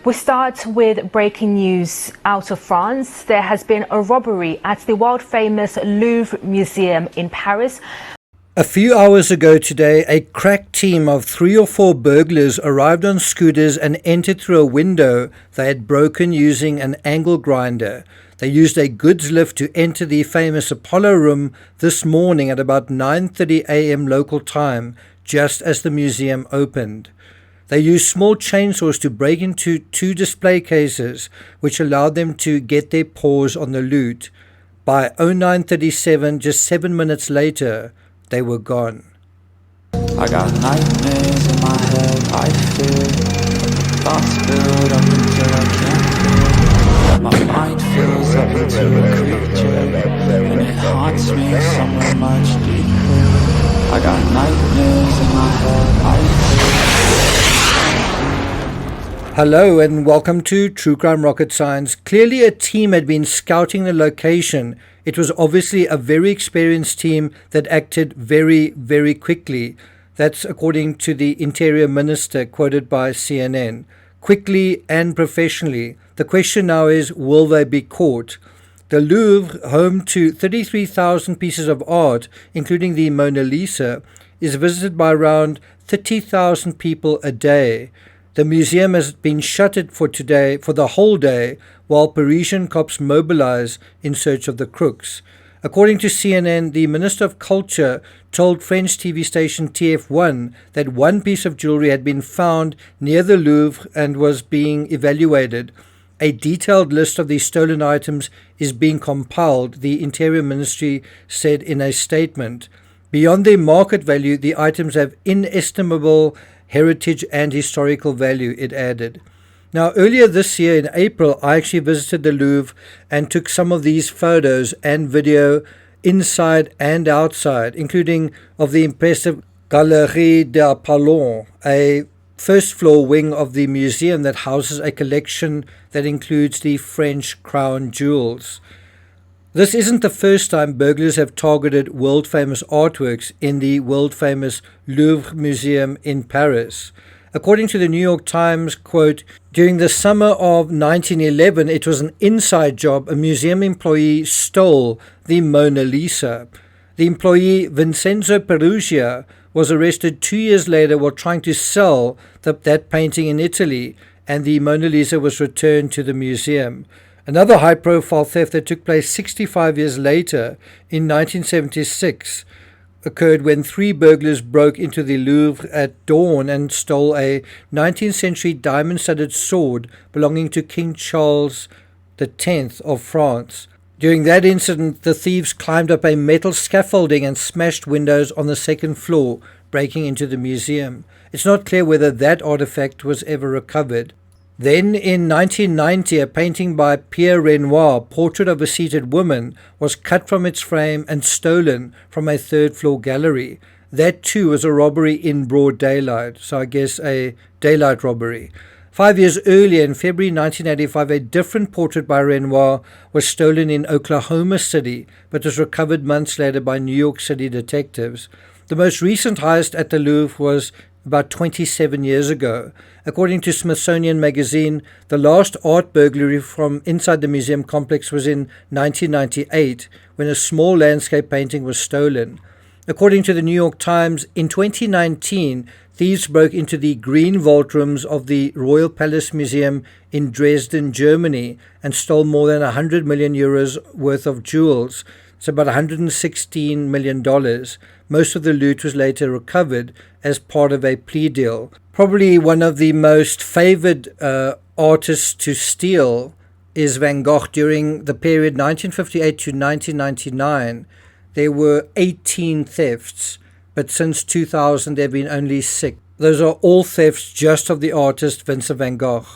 We start with breaking news out of France. There has been a robbery at the world-famous Louvre Museum in Paris. A few hours ago today, a crack team of 3 or 4 burglars arrived on scooters and entered through a window they had broken using an angle grinder. They used a goods lift to enter the famous Apollo room this morning at about 9:30 a.m. local time, just as the museum opened. They used small chainsaws to break into 2 display cases, which allowed them to get their paws on the loot. By 09:37, just 7 minutes later, they were gone. I got nightmares in my head, I fear. Thoughts build up until I can't feel. My mind fills up into a creature, and it haunts me somewhere much deeper. I got nightmares in my head, I fear. Hello and welcome to True Crime Rocket Science. Clearly a team had been scouting the location. It was obviously a very experienced team that acted very, very quickly. That's according to the Interior Minister, quoted by CNN. Quickly and professionally. The question now is, will they be caught? The Louvre, home to 33,000 pieces of art, including the Mona Lisa, is visited by around 30,000 people a day. The museum has been shuttered for the whole day, while Parisian cops mobilize in search of the crooks. According to CNN, the Minister of Culture told French TV station TF1 that 1 piece of jewellery had been found near the Louvre and was being evaluated. A detailed list of the stolen items is being compiled, the Interior Ministry said in a statement. Beyond their market value, the items have inestimable heritage and historical value, it added. Now, earlier this year in April, I actually visited the Louvre and took some of these photos and video inside and outside, including of the impressive Galerie d'Apollon, a first-floor wing of the museum that houses a collection that includes the French crown jewels. This isn't the first time burglars have targeted world-famous artworks in the world-famous Louvre Museum in Paris. According to the New York Times, quote, during the summer of 1911, it was an inside job. A museum employee stole the Mona Lisa. The employee, Vincenzo Perugia, was arrested 2 years later while trying to sell that painting in Italy, and the Mona Lisa was returned to the museum. Another high-profile theft that took place 65 years later, in 1976, occurred when 3 burglars broke into the Louvre at dawn and stole a 19th century diamond-studded sword belonging to King Charles X of France. During that incident, the thieves climbed up a metal scaffolding and smashed windows on the 2nd floor, breaking into the museum. It's not clear whether that artifact was ever recovered. Then, in 1990, a painting by Pierre Renoir, Portrait of a Seated Woman, was cut from its frame and stolen from a 3rd-floor gallery. That, too, was a robbery in broad daylight, so I guess a daylight robbery. 5 years earlier, in February 1985, a different portrait by Renoir was stolen in Oklahoma City, but was recovered months later by New York City detectives. The most recent heist at the Louvre was about 27 years ago. According to Smithsonian Magazine, the last art burglary from inside the museum complex was in 1998, when a small landscape painting was stolen. According to the New York Times, in 2019, thieves broke into the green vault rooms of the Royal Palace Museum in Dresden, Germany, and stole more than 100 million euros worth of jewels. It's about $116 million. Most of the loot was later recovered as part of a plea deal. Probably one of the most favored artists to steal is Van Gogh. During the period 1958 to 1999, there were 18 thefts, but since 2000 there have been only 6. Those are all thefts just of the artist Vincent van Gogh.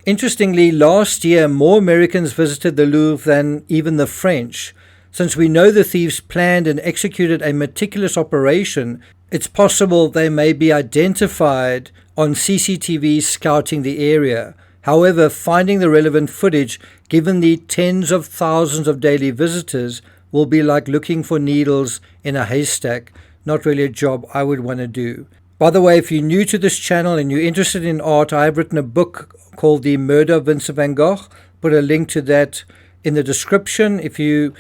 Interestingly, last year more Americans visited the Louvre than even the French. Since we know the thieves planned and executed a meticulous operation, it's possible they may be identified on CCTV scouting the area. However, finding the relevant footage, given the tens of thousands of daily visitors, will be like looking for needles in a haystack. Not really a job I would want to do. By the way, if you're new to this channel and you're interested in art, I've written a book called The Murder of Vincent van Gogh. Put a link to that in the description. If you're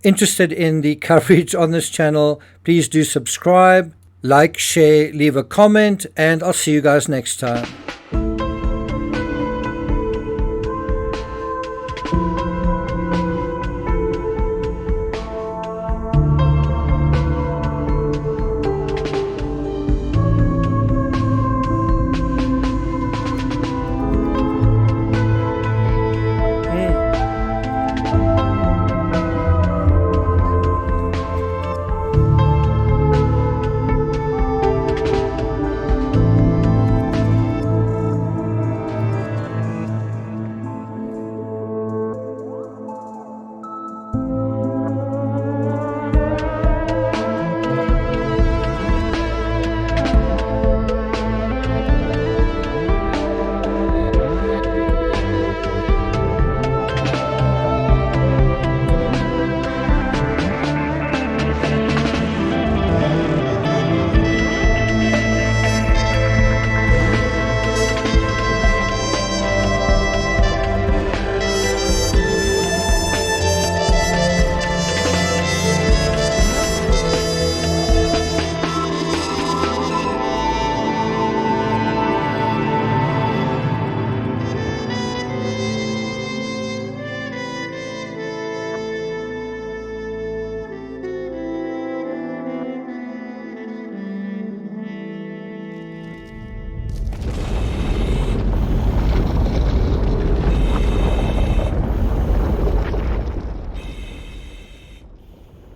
interested in the coverage on this channel, please do subscribe, like, share, leave a comment, and I'll see you guys next time.